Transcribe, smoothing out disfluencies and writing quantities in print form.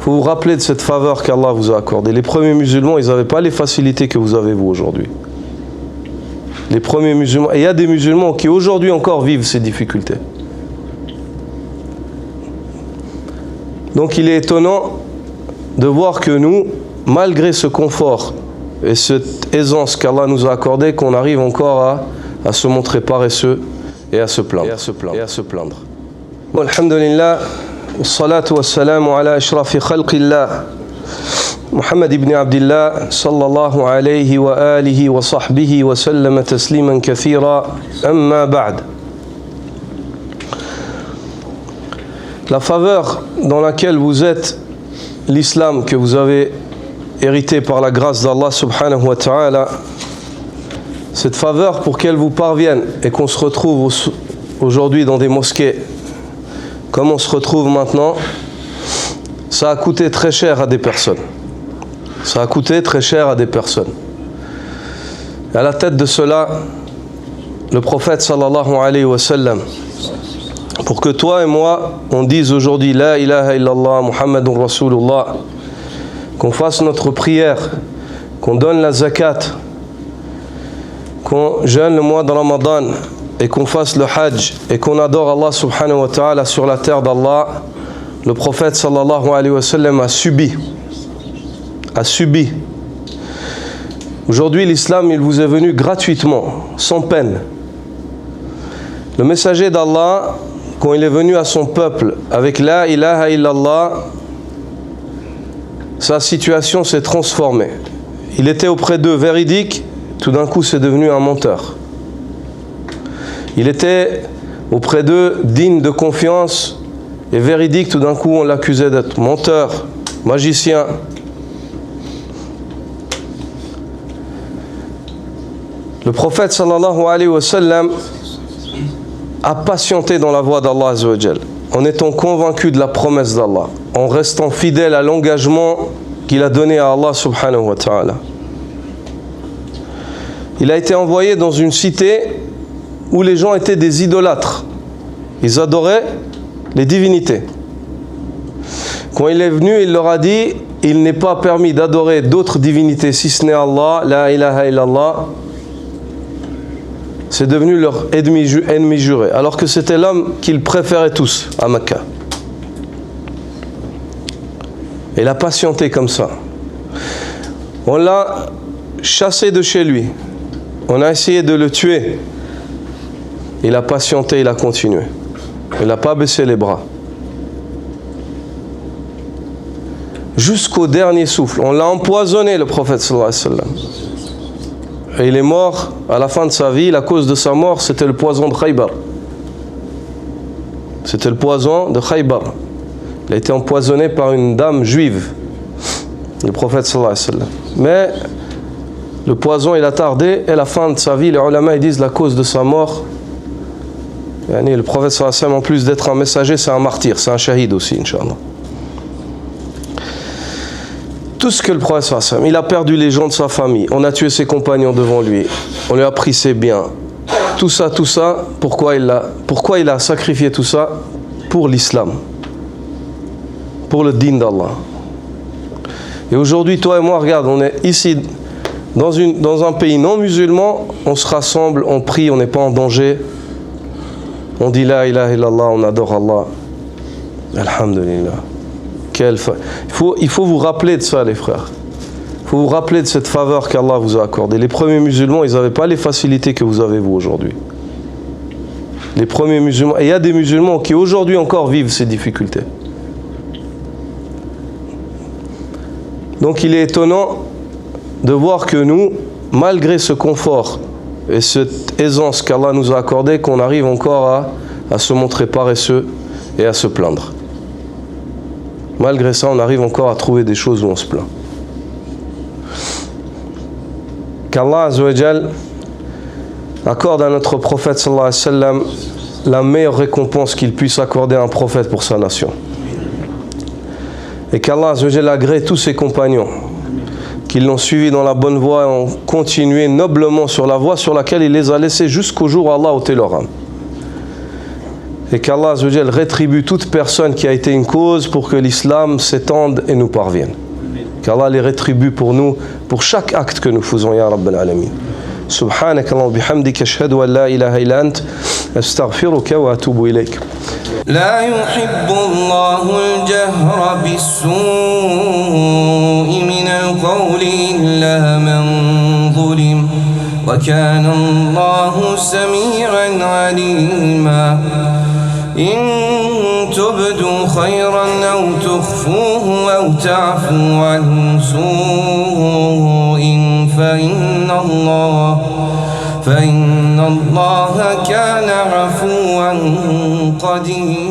faut vous rappeler de cette faveur qu'Allah vous a accordée. Les premiers musulmans, ils n'avaient pas les facilités que vous avez vous aujourd'hui. Les premiers musulmans, et il y a des musulmans qui aujourd'hui encore vivent ces difficultés. Donc il est étonnant de voir que nous, malgré ce confort et cette aisance qu'Allah nous a accordée, qu'on arrive encore à se montrer paresseux et à se plaindre. Alhamdulillah, wassalatu wassalamu ala ashrafi khalqillah, Muhammad ibn Abdillah, sallallahu alayhi wa alihi wa sahbihi wa sallama tasliman kathira, amma ba'd. La faveur dans laquelle vous êtes, l'islam que vous avez hérité par la grâce d'Allah subhanahu wa ta'ala, cette faveur pour qu'elle vous parvienne et qu'on se retrouve aujourd'hui dans des mosquées comme on se retrouve maintenant, ça a coûté très cher à des personnes. Ça a coûté très cher à des personnes. Et à la tête de cela, le prophète sallallahu alayhi wa sallam, pour que toi et moi, on dise aujourd'hui La ilaha illallah Muhammadun Rasulullah, qu'on fasse notre prière, qu'on donne la zakat, qu'on jeûne le mois de Ramadan et qu'on fasse le hajj et qu'on adore Allah subhanahu wa ta'ala sur la terre d'Allah, le prophète sallallahu alayhi wa sallam a subi. Aujourd'hui, l'islam, il vous est venu gratuitement, sans peine. Le messager d'Allah, quand il est venu à son peuple avec La ilaha illallah, sa situation s'est transformée. Il était auprès d'eux véridique, tout d'un coup c'est devenu un menteur. Il était auprès d'eux digne de confiance et véridique, tout d'un coup on l'accusait d'être menteur, magicien. Le prophète sallallahu alayhi wa sallam a patienté dans la voie d'Allah azza wa jal, en étant convaincu de la promesse d'Allah, en restant fidèle à l'engagement qu'il a donné à Allah subhanahu wa ta'ala. Il a été envoyé dans une cité où les gens étaient des idolâtres. Ils adoraient les divinités. Quand il est venu, il leur a dit, il n'est pas permis d'adorer d'autres divinités si ce n'est Allah, la ilaha illallah. C'est devenu leur ennemi juré, alors que c'était l'homme qu'ils préféraient tous à Mecca. Il a patienté comme ça. On l'a chassé de chez lui. On a essayé de le tuer. Il a patienté, il a continué. Il n'a pas baissé les bras. Jusqu'au dernier souffle. On l'a empoisonné, le prophète sallallahu alayhi wa sallam. Et il est mort à la fin de sa vie. La cause de sa mort, c'était le poison de Khaybar. C'était le poison de Khaybar. Il a été empoisonné par une dame juive, le prophète sallallahu alayhi wa sallam. Mais le poison, il a tardé, et à la fin de sa vie, les ulama ils disent la cause de sa mort. Le prophète sallallahu alayhi wa sallam, en plus d'être un messager, c'est un martyr, c'est un shahid aussi, Inch'Allah. Tout ce que le prophète sallallahu alayhi wa sallam, il a perdu les gens de sa famille, on a tué ses compagnons devant lui, on lui a pris ses biens. Tout ça, pourquoi il a sacrifié tout ça? Pour l'islam, pour le din d'Allah. Et aujourd'hui, toi et moi, regarde, on est ici dans un pays non musulman, on se rassemble, on prie, on n'est pas en danger, on dit la ilaha illallah, on adore Allah. Alhamdulillah. Il faut vous rappeler de ça, les frères. Il faut vous rappeler de cette faveur qu'Allah vous a accordée. Les premiers musulmans, ils n'avaient pas les facilités que vous avez vous aujourd'hui. Les premiers musulmans, et il y a des musulmans qui aujourd'hui encore vivent ces difficultés. Donc il est étonnant de voir que nous, malgré ce confort et cette aisance qu'Allah nous a accordée, qu'on arrive encore à se montrer paresseux et à se plaindre. Malgré ça, on arrive encore à trouver des choses où on se plaint. Qu'Allah azza wa jal accorde à notre prophète sallallahu alayhi wa sallam la meilleure récompense qu'il puisse accorder à un prophète pour sa nation. Et qu'Allah azza wa jal agrée tous ses compagnons qui l'ont suivi dans la bonne voie et ont continué noblement sur la voie sur laquelle il les a laissés jusqu'au jour où Allah a ôté leur âme. Et qu'Allah Azza wa Jal rétribue toute personne qui a été une cause pour que l'islam s'étende et nous parvienne. Qu'Allah les rétribue pour nous, pour chaque acte que nous faisons, ya Rabbal Alamin. سبحانك اللهم وبحمدك أشهد أن لا إله إلا أنت أستغفرك وأتوب إليك. لا يحب الله الجهر بالسوء من القول إلا من ظلم وكان الله سميعا عليما. إن تبدوا خيرا أو تخفوه أو تعفوا عن سوء فإن الله كان عفوا قديرا.